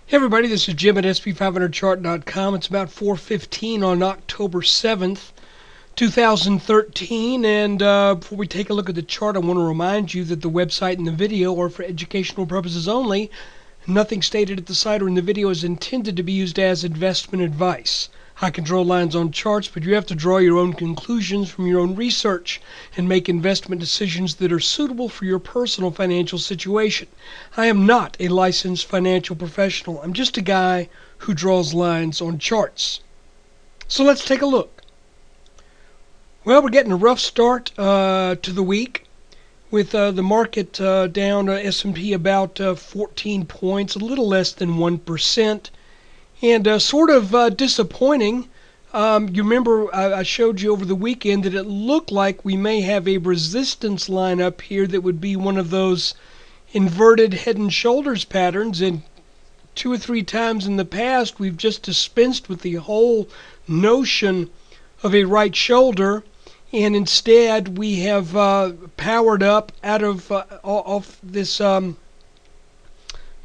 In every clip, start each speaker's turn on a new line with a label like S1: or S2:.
S1: Hey everybody, this is Jim at SP500chart.com. It's about 4:15 on October 7th, 2013. And before we take a look at the chart, I want to remind you that the website and the video are for educational purposes only. Nothing stated at the site or in the video is intended to be used as investment advice. I can draw lines on charts, but you have to draw your own conclusions from your own research and make investment decisions that are suitable for your personal financial situation. I am not a licensed financial professional. I'm just a guy who draws lines on charts. So let's take a look. Well, we're getting a rough start to the week with the market down, S&P about 14 points, a little less than 1%. And sort of disappointing. You remember I showed you over the weekend that it looked like we may have a resistance line up here that would be one of those inverted head and shoulders patterns. And 2 or 3 times in the past, we've just dispensed with the whole notion of a right shoulder. And instead, we have powered up out of off this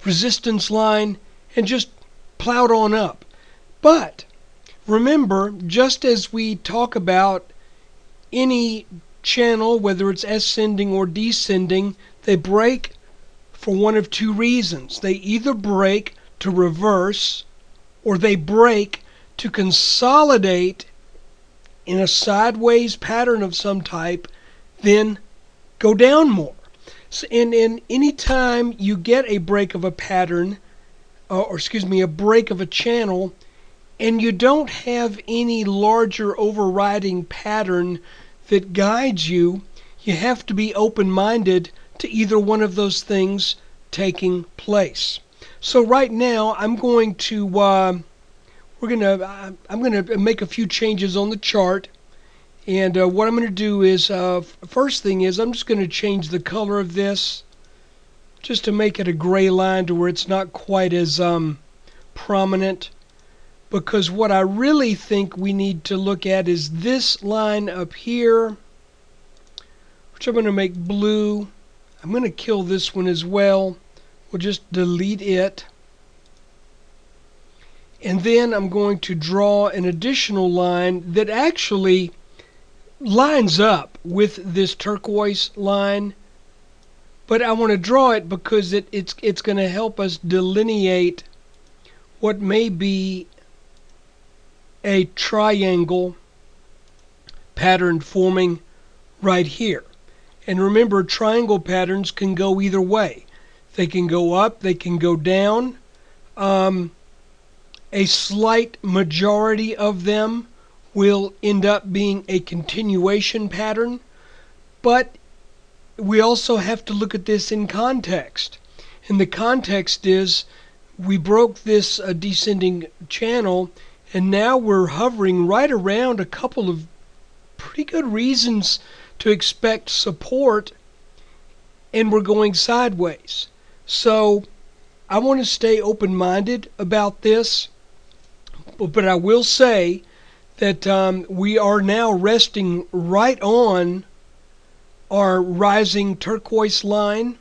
S1: resistance line and just plowed on up. But remember, just as we talk about any channel, whether it's ascending or descending, they break for one of two reasons. They either break to reverse or they break to consolidate in a sideways pattern of some type, then go down more. So, and any time you get a break of a pattern, a break of a channel, and you don't have any larger overriding pattern that guides you, you have to be open-minded to either one of those things taking place. So right now, I'm going to make a few changes on the chart, and what I'm going to do is first thing is I'm just going to change the color of this, just to make it a gray line to where it's not quite as prominent. Because what I really think we need to look at is this line up here, which I'm going to make blue. I'm going to kill this one as well. We'll just delete it. And then I'm going to draw an additional line that actually lines up with this turquoise line. But I want to draw it because it's going to help us delineate what may be a triangle pattern forming right here. And remember, triangle patterns can go either way. They can go up, they can go down. A slight majority of them will end up being a continuation pattern, but we also have to look at this in context. And the context is we broke this descending channel, and now we're hovering right around a couple of pretty good reasons to expect support, and we're going sideways. So I want to stay open-minded about this, but I will say that we are now resting right on our rising turquoise line.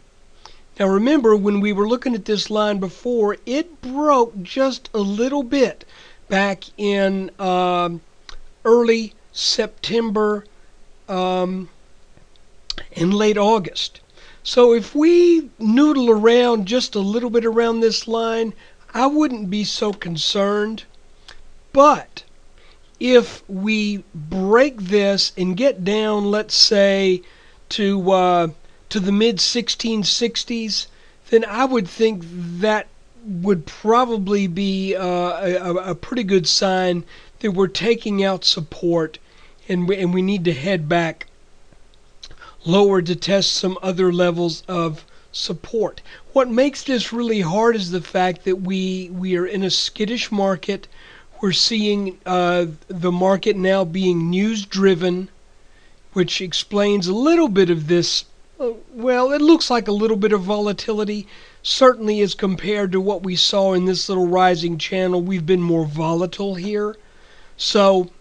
S1: Now remember, when we were looking at this line before, it broke just a little bit back in early September and late August. So if we noodle around just a little bit around this line, I wouldn't be so concerned. But if we break this and get down, let's say, to the mid-1660s, then I would think that would probably be a pretty good sign that we're taking out support, and we need to head back lower to test some other levels of support. What makes this really hard is the fact that we are in a skittish market. We're seeing the market now being news-driven, which explains a little bit of this. Well, it looks like a little bit of volatility. Certainly as compared to what we saw in this little rising channel, we've been more volatile here. So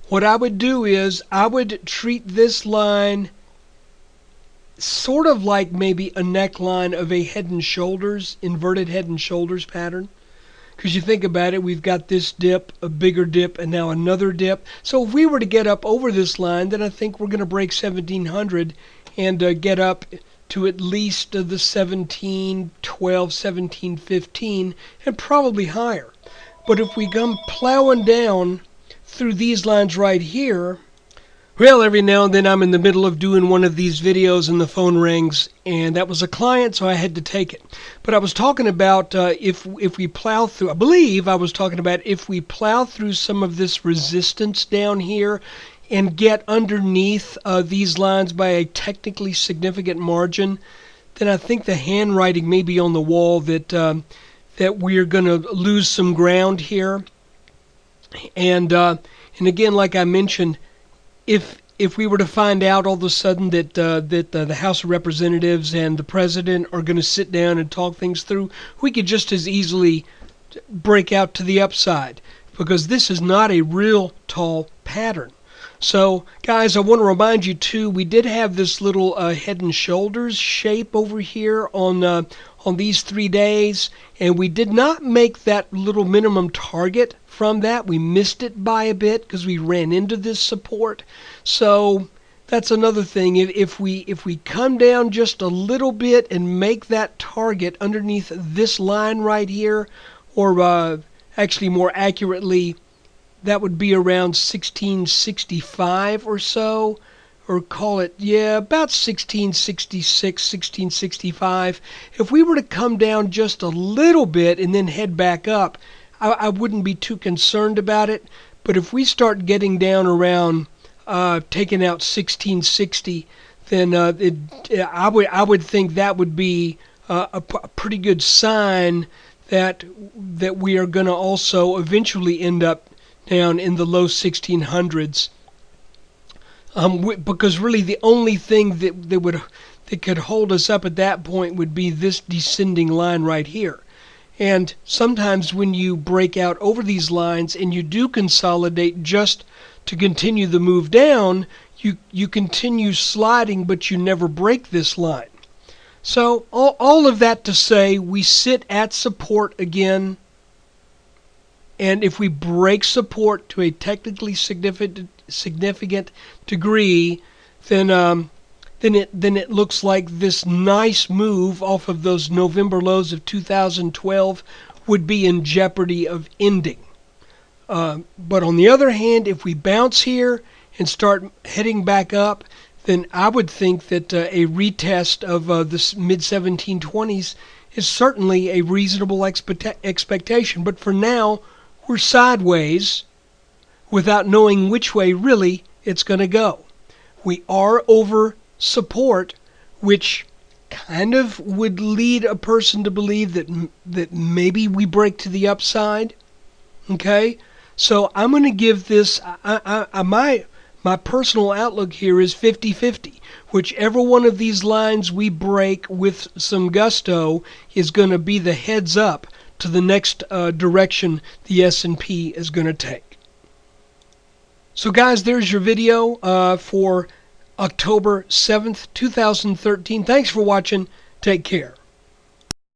S1: what I would do is I would treat this line sort of like maybe a neckline of a head and shoulders, inverted head and shoulders pattern. Because you think about it, we've got this dip, a bigger dip, and now another dip. So if we were to get up over this line, then I think we're going to break 1700 and get up to at least the 1712, 1715, and probably higher. But if we come plowing down through these lines right here, well, every now and then I'm in the middle of doing one of these videos and the phone rings, and that was a client, so I had to take it. But I was talking about if we plow through, I believe I was talking about if we plow through some of this resistance down here and get underneath these lines by a technically significant margin, then I think the handwriting may be on the wall that that we're going to lose some ground here. And again, like I mentioned, if we were to find out all of a sudden that the House of Representatives and the President are going to sit down and talk things through, we could just as easily break out to the upside, because this is not a real tall pattern. So, guys, I want to remind you too, we did have this little head and shoulders shape over here on these 3 days, and we did not make that little minimum target from that. We missed it by a bit because we ran into this support. So that's another thing. If we come down just a little bit and make that target underneath this line right here, or actually more accurately, that would be around 1665 or so, or call it, yeah, about 1666, 1665. If we were to come down just a little bit and then head back up, I wouldn't be too concerned about it. But if we start getting down around taking out 1660, then I would think that would be a pretty good sign that we are going to also eventually end up down in the low 1600s. Because really the only thing that could hold us up at that point would be this descending line right here. And sometimes when you break out over these lines and you do consolidate just to continue the move down, you continue sliding, but you never break this line. So all of that to say, we sit at support again, and if we break support to a technically significant degree, then it looks like this nice move off of those November lows of 2012 would be in jeopardy of ending. But on the other hand, if we bounce here and start heading back up, then I would think that a retest of the mid-1720s is certainly a reasonable expectation. But for now, we're sideways without knowing which way really it's going to go. We are over support, which kind of would lead a person to believe that maybe we break to the upside. Okay, so I'm going to give this my personal outlook here is 50-50. Whichever one of these lines we break with some gusto is going to be the heads up to the next direction the S&P is going to take. So guys, there's your video for October 7th, 2013. Thanks for watching. Take care.